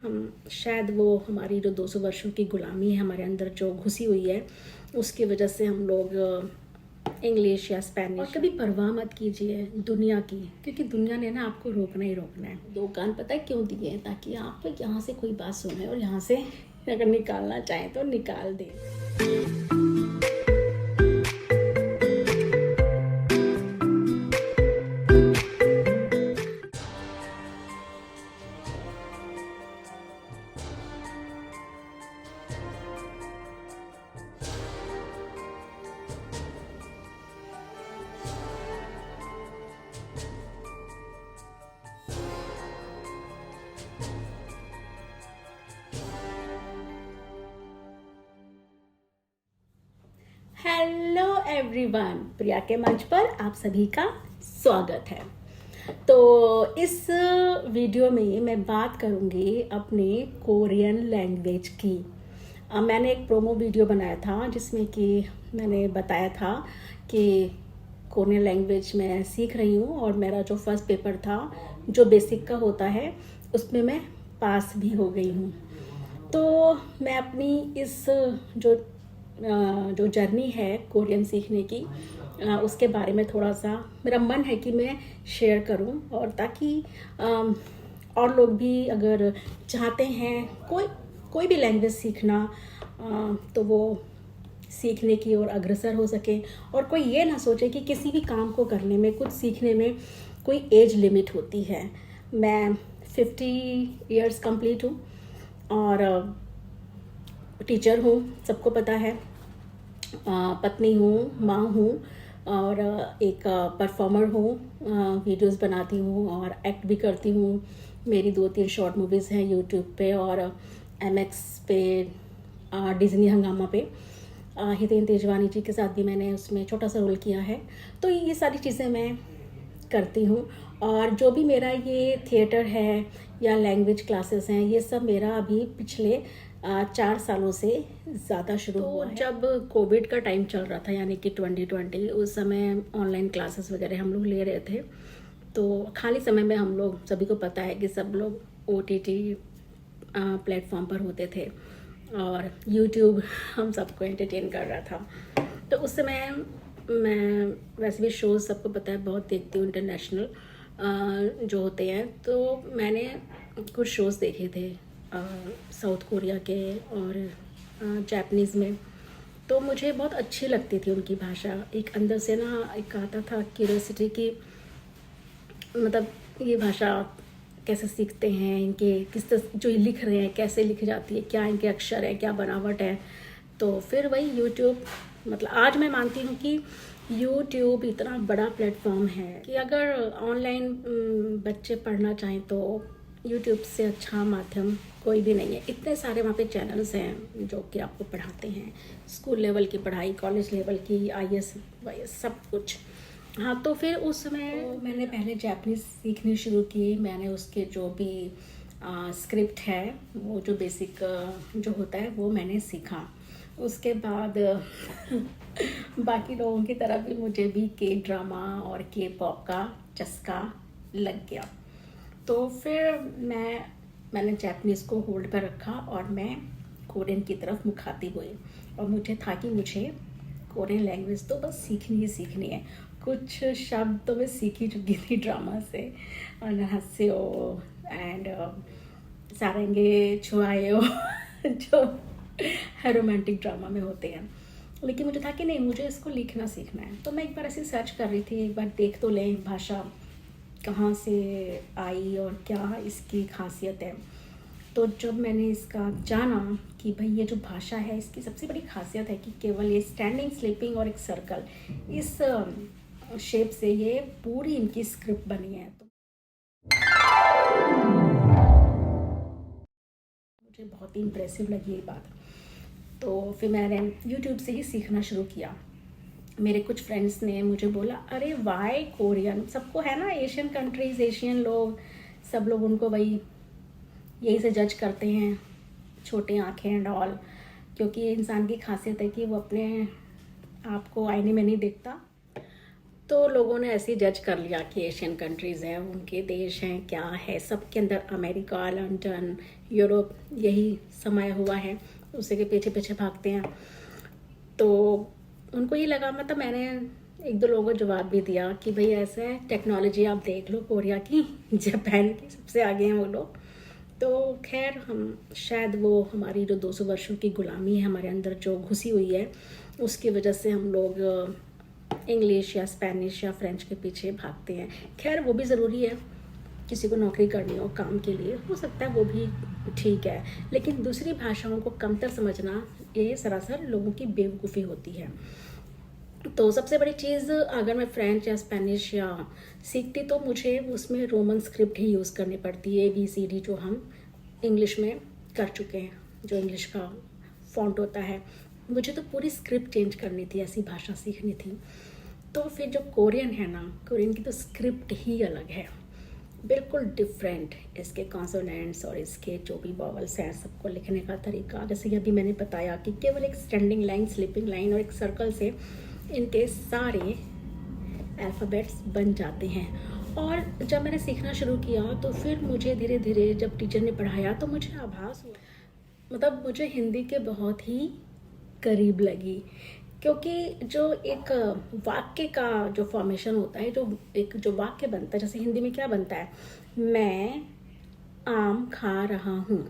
हम शायद वो हमारी जो 200 वर्षों की गुलामी है हमारे अंदर जो घुसी हुई है, उसकी वजह से हम लोग इंग्लिश या स्पेनिश। और कभी परवाह मत कीजिए दुनिया की, क्योंकि दुनिया ने ना आपको रोकना ही रोकना है। 2 कान पता है क्यों दिए हैं? ताकि आप यहाँ से कोई बात सुने और यहाँ से अगर निकालना चाहें तो निकाल दें। हेलो एवरीवन, प्रिया के मंच पर आप सभी का स्वागत है। तो इस वीडियो में मैं बात करूंगी अपने कोरियन लैंग्वेज की। मैंने एक प्रोमो वीडियो बनाया था जिसमें कि मैंने बताया था कि कोरियन लैंग्वेज मैं सीख रही हूँ और मेरा जो फर्स्ट पेपर था जो बेसिक का होता है उसमें मैं पास भी हो गई हूँ। तो मैं अपनी इस जो जर्नी है कोरियन सीखने की, उसके बारे में थोड़ा सा मेरा मन है कि मैं शेयर करूं, और ताकि और लोग भी अगर चाहते हैं कोई भी लैंग्वेज सीखना, तो वो सीखने की ओर अग्रसर हो सके। और कोई ये ना सोचे कि किसी भी काम को करने में, कुछ सीखने में कोई एज लिमिट होती है। मैं 50 इयर्स कंप्लीट हूँ और टीचर हूँ, सबको पता है। पत्नी हूँ, माँ हूँ और एक परफॉर्मर हूँ। वीडियोस बनाती हूँ और एक्ट भी करती हूँ। मेरी 2-3 शॉर्ट मूवीज़ हैं यूट्यूब पे और MX पे, डिज्नी हंगामा पे। हितेन तेजवानी जी के साथ भी मैंने उसमें छोटा सा रोल किया है। तो ये सारी चीज़ें मैं करती हूँ। और जो भी मेरा ये थिएटर है या लैंग्वेज क्लासेस हैं, ये सब मेरा अभी पिछले 4 सालों से ज़्यादा शुरू हुआ है। जब कोविड का टाइम चल रहा था, यानी कि 2020, उस समय ऑनलाइन क्लासेस वगैरह हम लोग ले रहे थे। तो खाली समय में हम लोग, सभी को पता है कि सब लोग OTT प्लेटफॉर्म पर होते थे और YouTube हम सबको एंटरटेन कर रहा था। तो उस समय मैं वैसे भी शोज़, सबको पता है, बहुत देखती हूँ इंटरनेशनल जो होते हैं। तो मैंने कुछ शोज़ देखे थे साउथ कोरिया के और जापानीज़ में। तो मुझे बहुत अच्छी लगती थी उनकी भाषा। एक अंदर से ना एक आता था क्यूरियोसिटी की, मतलब ये भाषा कैसे सीखते हैं, इनके किस तरह जो ये लिख रहे हैं कैसे लिख जाती है, क्या इनके अक्षर है, क्या बनावट है। तो फिर वही यूट्यूब, मतलब आज मैं मानती हूँ कि यूट्यूब इतना बड़ा प्लेटफॉर्म है कि अगर ऑनलाइन बच्चे पढ़ना चाहें तो यूट्यूब से अच्छा माध्यम कोई भी नहीं है। इतने सारे वहाँ पे चैनल्स हैं जो कि आपको पढ़ाते हैं, स्कूल लेवल की पढ़ाई, कॉलेज लेवल की, IAS वाईएएस सब कुछ। हाँ, तो फिर उस समय मैंने पहले जापानीज़ सीखनी शुरू की। मैंने उसके जो भी स्क्रिप्ट है, वो जो बेसिक जो होता है वो मैंने सीखा। उसके बाद बाकी लोगों की तरह भी मुझे भी K-ड्रामा और K-पॉप का चस्का लग गया। तो फिर मैंने जापानीज़ को होल्ड पर रखा और मैं कोरियन की तरफ मुखातिब हुई। और मुझे था कि मुझे कोरियन लैंग्वेज तो बस सीखनी ही सीखनी है। कुछ शब्द तो मैं सीख ही चुकी थी ड्रामा से, नहासेओ एंड सारेंगे छुआएओ जो रोमांटिक ड्रामा में होते हैं। लेकिन मुझे था कि नहीं, मुझे इसको लिखना सीखना है। तो मैं एक बार ऐसे सर्च कर रही थी, एक बार देख तो लें भाषा कहाँ से आई और क्या इसकी खासियत है। तो जब मैंने इसका जाना कि भाई ये जो भाषा है इसकी सबसे बड़ी खासियत है कि केवल ये स्टैंडिंग, स्लीपिंग और एक सर्कल, इस शेप से ये पूरी इनकी स्क्रिप्ट बनी है। तो मुझे बहुत ही इम्प्रेसिव लगी ये बात। तो फिर मैंने यूट्यूब से ही सीखना शुरू किया। मेरे कुछ फ्रेंड्स ने मुझे बोला, अरे वाई कोरियन, सबको है ना, एशियन कंट्रीज़, एशियन लोग, सब लोग उनको वही यही से जज करते हैं, छोटी आँखें एंड ऑल। क्योंकि इंसान की खासियत है कि वो अपने आप को आईने में नहीं देखता। तो लोगों ने ऐसे ही जज कर लिया कि एशियन कंट्रीज़ हैं, उनके देश हैं, क्या है, सबके अंदर अमेरिका, लंदन, यूरोप यही समाया हुआ है, उसी के पीछे पीछे भागते हैं। तो उनको ये लगा, मतलब मैंने एक दो लोगों को जवाब भी दिया कि भाई ऐसा है, टेक्नोलॉजी आप देख लो कोरिया की, जापान की, सबसे आगे हैं वो लोग। तो खैर हम शायद वो हमारी जो 200 वर्षों की गुलामी है हमारे अंदर जो घुसी हुई है, उसकी वजह से हम लोग इंग्लिश या स्पेनिश या फ्रेंच के पीछे भागते हैं। खैर वो भी ज़रूरी है, किसी को नौकरी करनी हो काम के लिए, हो सकता है वो भी ठीक है, लेकिन दूसरी भाषाओं को कमतर समझना ये सरासर लोगों की बेवकूफ़ी होती है। तो सबसे बड़ी चीज़, अगर मैं फ्रेंच या स्पेनिश या सीखती तो मुझे उसमें रोमन स्क्रिप्ट ही यूज़ करनी पड़ती है, ABCD जो हम इंग्लिश में कर चुके हैं, जो इंग्लिश का फॉन्ट होता है। मुझे तो पूरी स्क्रिप्ट चेंज करनी थी, ऐसी भाषा सीखनी थी। तो फिर जो कोरियन है ना, कोरियन की तो स्क्रिप्ट ही अलग है, बिल्कुल डिफरेंट। इसके कॉन्सोनेंट्स और इसके जो भी वॉवल्स हैं, सबको लिखने का तरीका, जैसे कि अभी मैंने बताया कि केवल एक स्टैंडिंग लाइन, स्लीपिंग लाइन और एक सर्कल से इनके सारे अल्फ़ाबेट्स बन जाते हैं। और जब मैंने सीखना शुरू किया तो फिर मुझे धीरे धीरे जब टीचर ने पढ़ाया तो मुझे आभास हुआ, मतलब मुझे हिंदी के बहुत ही करीब लगी, क्योंकि जो एक वाक्य का जो फॉर्मेशन होता है, जो एक जो वाक्य बनता है, जैसे हिंदी में क्या बनता है, मैं आम खा रहा हूँ,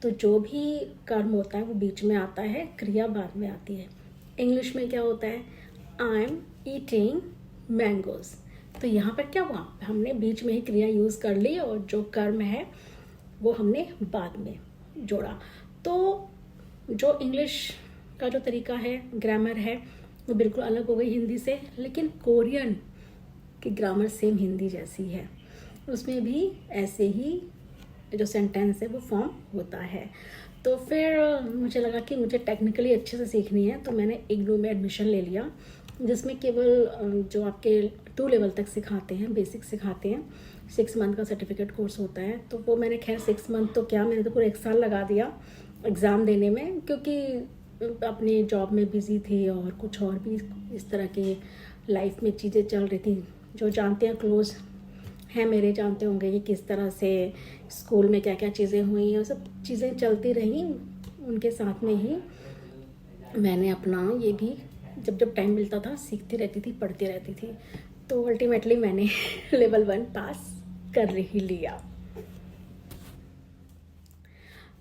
तो जो भी कर्म होता है वो बीच में आता है, क्रिया बाद में आती है। इंग्लिश में क्या होता है, आई एम ईटिंग मैंगोज, तो यहाँ पर क्या हुआ, हमने बीच में ही क्रिया यूज़ कर ली और जो कर्म है वो हमने बाद में जोड़ा। तो जो इंग्लिश का जो तरीका है, ग्रामर है, वो बिल्कुल अलग हो गई हिंदी से, लेकिन कोरियन की ग्रामर सेम हिंदी जैसी है, उसमें भी ऐसे ही जो सेंटेंस है वो फॉर्म होता है। तो फिर मुझे लगा कि मुझे टेक्निकली अच्छे से सीखनी है, तो मैंने इग्नू में एडमिशन ले लिया, जिसमें केवल जो आपके 2 लेवल तक सिखाते हैं, बेसिक सिखाते हैं, 6 मंथ का सर्टिफिकेट कोर्स होता है। तो वो मैंने खैर 6 मंथ तो क्या, मैंने तो पूरा 1 साल लगा दिया एग्ज़ाम देने में, क्योंकि अपनी जॉब में बिज़ी थी और कुछ और भी इस तरह के लाइफ में चीज़ें चल रही थी। जो जानते हैं, क्लोज हैं मेरे, जानते होंगे कि किस तरह से स्कूल में क्या क्या चीज़ें हुई और सब चीज़ें चलती रहीं, उनके साथ में ही मैंने अपना ये भी जब जब टाइम मिलता था सीखती रहती थी, पढ़ती रहती थी। तो अल्टीमेटली मैंने लेवल 1 पास कर ही लिया।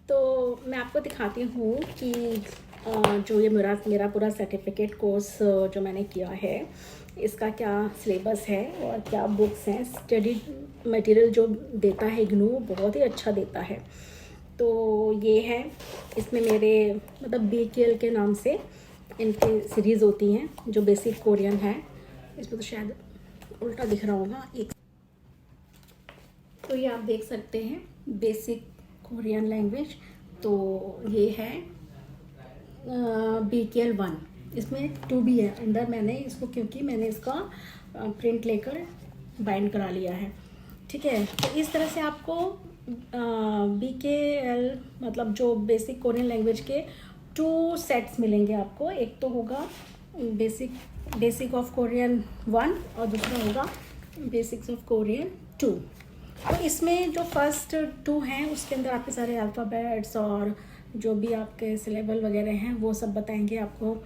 तो मैं आपको दिखाती हूँ कि जो ये मेरा पूरा सर्टिफिकेट कोर्स जो मैंने किया है, इसका क्या सिलेबस है और क्या बुक्स हैं। स्टडी मटेरियल जो देता है इग्नू बहुत ही अच्छा देता है। तो ये है, इसमें मेरे मतलब BKL के नाम से इनकी सीरीज़ होती हैं जो बेसिक कोरियन है। इसमें तो शायद उल्टा दिख रहा होगा एक, तो ये आप देख सकते हैं बेसिक कोरियन लैंग्वेज। तो ये है BKL 1, इसमें 2 भी है अंदर। मैंने इसको, क्योंकि मैंने इसका प्रिंट लेकर बाइंड करा लिया है, ठीक है। तो इस तरह से आपको BKL मतलब जो बेसिक कोरियन लैंग्वेज के 2 सेट्स मिलेंगे आपको। एक तो होगा बेसिक ऑफ कोरियन 1 और दूसरा होगा बेसिक्स ऑफ कोरियन 2। तो इसमें जो फर्स्ट 2 हैं उसके अंदर आपके सारे अल्फ़ाबेट्स और जो भी आपके सिलेबल वगैरह हैं वो सब बताएंगे आपको।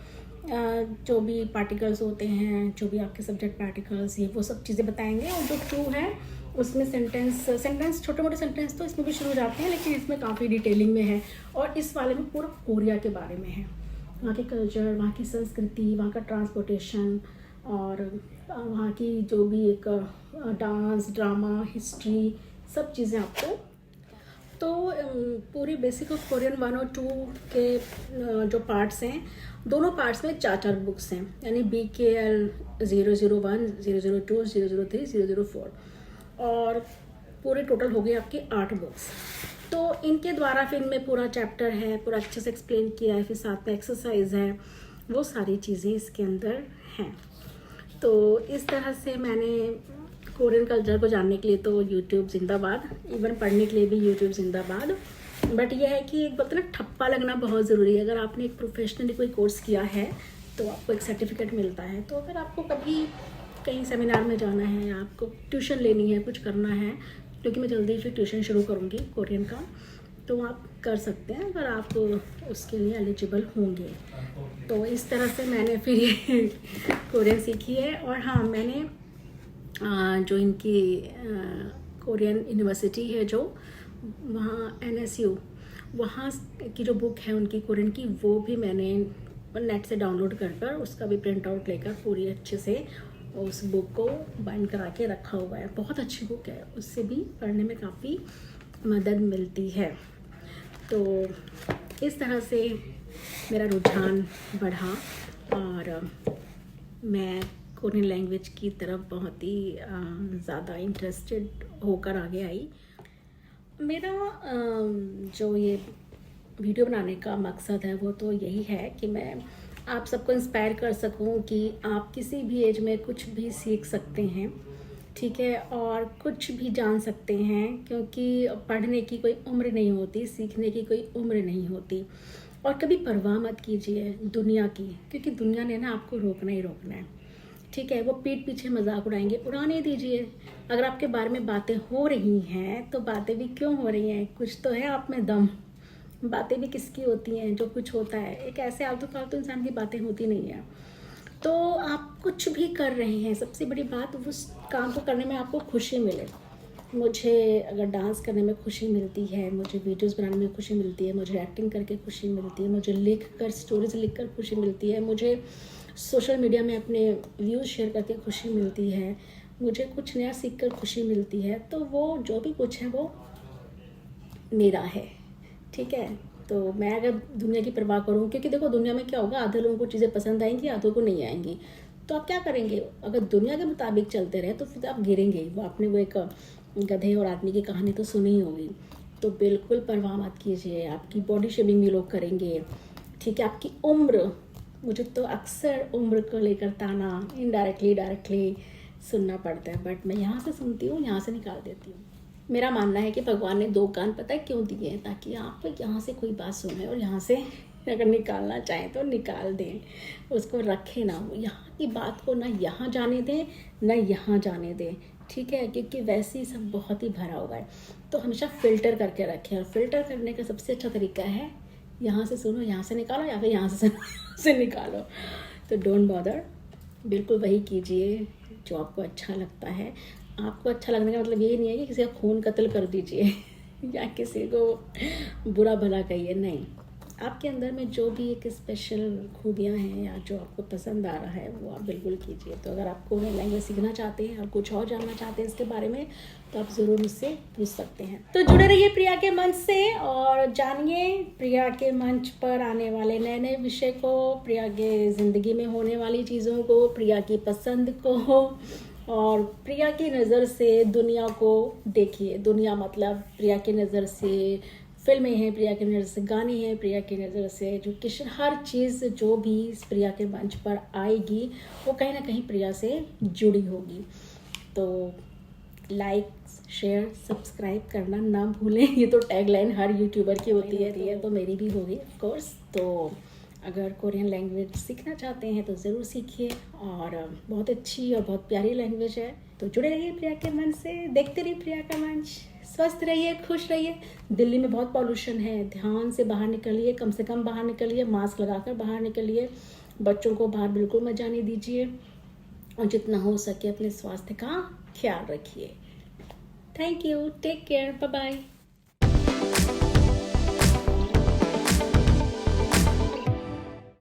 जो भी पार्टिकल्स होते हैं, जो भी आपके सब्जेक्ट पार्टिकल्स, ये वो सब चीज़ें बताएंगे। और जो 2 हैं उसमें सेंटेंस छोटे मोटे सेंटेंस तो इसमें भी शुरू हो जाते हैं, लेकिन इसमें काफ़ी डिटेलिंग में है। और इस वाले में पूरा कोरिया के बारे में है, वहाँ के कल्चर, वहाँ की संस्कृति, वहाँ का ट्रांसपोर्टेशन और वहाँ की जो भी एक डांस, ड्रामा, हिस्ट्री, सब चीज़ें आपको। तो पूरी बेसिक ऑफ कोरियन 1 और 2 के जो पार्ट्स हैं, दोनों पार्ट्स में 4 बुक्स हैं, यानी BKL 001, 002, 003, 004 और पूरे टोटल हो गए आपकी 8 बुक्स। तो इनके द्वारा फिर इनमें पूरा चैप्टर है, पूरा अच्छे से एक्सप्लेन किया है, फिर साथ में एक्सरसाइज है, वो सारी चीज़ें इसके अंदर हैं। तो इस तरह से मैंने कोरियन कल्चर को जानने के लिए तो यूट्यूब जिंदाबाद, इवन पढ़ने के लिए भी यूट्यूब जिंदाबाद। बट यह है कि एक वक्त ना ठप्पा लगना बहुत ज़रूरी है। अगर आपने एक प्रोफेशनली कोई कोर्स किया है तो आपको एक सर्टिफिकेट मिलता है। तो अगर आपको कभी कहीं सेमिनार में जाना है या आपको ट्यूशन लेनी है, कुछ करना है, क्योंकि मैं जल्दी फिर ट्यूशन शुरू करूँगी कोरियन का, तो आप कर सकते हैं अगर आप उसके लिए एलिजिबल होंगे। तो इस तरह से मैंने फिर ये कोरियन सीखी है। और हाँ, मैंने जो इनकी कोरियन यूनिवर्सिटी है जो वहाँ NSU, वहाँ की जो बुक है उनकी कोरियन की, वो भी मैंने नेट से डाउनलोड कर उसका भी प्रिंट आउट लेकर पूरी अच्छे से उस बुक को बाइंड करा के रखा हुआ है। बहुत अच्छी बुक है, उससे भी पढ़ने में काफ़ी मदद मिलती है। तो इस तरह से मेरा रुझान बढ़ा और मैं कोरियन लैंग्वेज की तरफ बहुत ही ज़्यादा इंटरेस्टेड होकर आगे आई। मेरा जो ये वीडियो बनाने का मकसद है वो तो यही है कि मैं आप सबको इंस्पायर कर सकूं कि आप किसी भी एज में कुछ भी सीख सकते हैं, ठीक है, और कुछ भी जान सकते हैं, क्योंकि पढ़ने की कोई उम्र नहीं होती, सीखने की कोई उम्र नहीं होती। और कभी परवाह मत कीजिए दुनिया की, क्योंकि दुनिया ने ना आपको रोकना ही रोकना है, ठीक है। वो पीठ पीछे मजाक उड़ाएंगे, उड़ाने दीजिए। अगर आपके बारे में बातें हो रही हैं तो बातें भी क्यों हो रही हैं, कुछ तो है आप में दम। बातें भी किसकी होती हैं, जो कुछ होता है, एक ऐसे आलतू फालतू इंसान की बातें होती नहीं है। तो आप कुछ भी कर रहे हैं, सबसे बड़ी बात उस काम को करने में आपको खुशी मिले। मुझे अगर डांस करने में खुशी मिलती है, मुझे वीडियोस बनाने में खुशी मिलती है, मुझे एक्टिंग करके खुशी मिलती है, मुझे लिख कर स्टोरीज लिख कर खुशी मिलती है, मुझे सोशल मीडिया में अपने व्यूज़ शेयर करके खुशी मिलती है, मुझे कुछ नया सीख कर खुशी मिलती है, तो वो जो भी कुछ है वो मेरा है, ठीक है। तो मैं अगर दुनिया की परवाह करूँ, क्योंकि देखो दुनिया में क्या होगा, आधे लोगों को चीज़ें पसंद आएंगी, आधों को नहीं आएंगी, तो आप क्या करेंगे? अगर दुनिया के मुताबिक चलते रहे तो फिर आप गिरेंगे। वो आपने वो एक गधे और आदमी की कहानी तो सुनी ही होगी। तो बिल्कुल परवाह मत कीजिए। आपकी बॉडी शेमिंग भी लोग करेंगे, ठीक है। आपकी उम्र, मुझे तो अक्सर उम्र को लेकर ताना इनडायरेक्टली डायरेक्टली सुनना पड़ता है, बट मैं यहाँ से सुनती हूँ, यहाँ से निकाल देती हूँ। मेरा मानना है कि भगवान ने 2 कान पता है क्यों दिए हैं, ताकि आप यहाँ से कोई बात सुने और यहाँ से अगर निकालना चाहें तो निकाल दें, उसको रखें ना। यहाँ की बात को ना यहाँ जाने दें ना यहाँ जाने दें, ठीक है, क्योंकि वैसे ही सब बहुत ही भरा हुआ है। तो हमेशा फ़िल्टर करके रखें, और फिल्टर करने का सबसे अच्छा तरीका है यहाँ से सुनो यहाँ से निकालो, या फिर यहाँ से सुनो से निकालो। तो डोंट बॉदर, बिल्कुल वही कीजिए जो आपको अच्छा लगता है। आपको अच्छा लगने का मतलब ये नहीं है कि किसी का खून कत्ल कर दीजिए या किसी को बुरा भला कहिए, नहीं। आपके अंदर में जो भी एक स्पेशल खूबियाँ हैं या जो आपको पसंद आ रहा है वो आप बिल्कुल कीजिए। तो अगर आप कोरियन लैंग्वेज सीखना चाहते हैं और कुछ और जानना चाहते हैं इसके बारे में, तो आप ज़रूर मुझसे पूछ सकते हैं। तो जुड़े रहिए प्रिया के मंच से और जानिए प्रिया के मंच पर आने वाले नए नए विषय को, प्रिया के ज़िंदगी में होने वाली चीज़ों को, प्रिया की पसंद को, और प्रिया की नज़र से दुनिया को देखिए। दुनिया मतलब प्रिया की नज़र से फिल्में हैं, प्रिया की नज़र से गाने हैं, प्रिया की नज़र से एजुकेशन, हर चीज़ जो भी इस प्रिया के मंच पर आएगी वो कहीं ना कहीं प्रिया से जुड़ी होगी। तो लाइक शेयर सब्सक्राइब करना ना भूलें। ये तो टैगलाइन हर यूट्यूबर की होती है, तो मेरी भी होगी ऑफ कोर्स। तो अगर कोरियन लैंग्वेज सीखना चाहते हैं तो ज़रूर सीखिए, और बहुत अच्छी और बहुत प्यारी लैंग्वेज है। तो जुड़े रहिए प्रिया के मंच से, देखते रहिए प्रिया का मंच। स्वस्थ रहिए, खुश रहिए। दिल्ली में बहुत पॉल्यूशन है, ध्यान से बाहर निकलिए, कम से कम बाहर निकलिए, मास्क लगाकर बाहर निकलिए, बच्चों को बाहर बिल्कुल मत जाने दीजिए, और जितना हो सके अपने स्वास्थ्य का ख्याल रखिए। Thank you, take care, bye bye.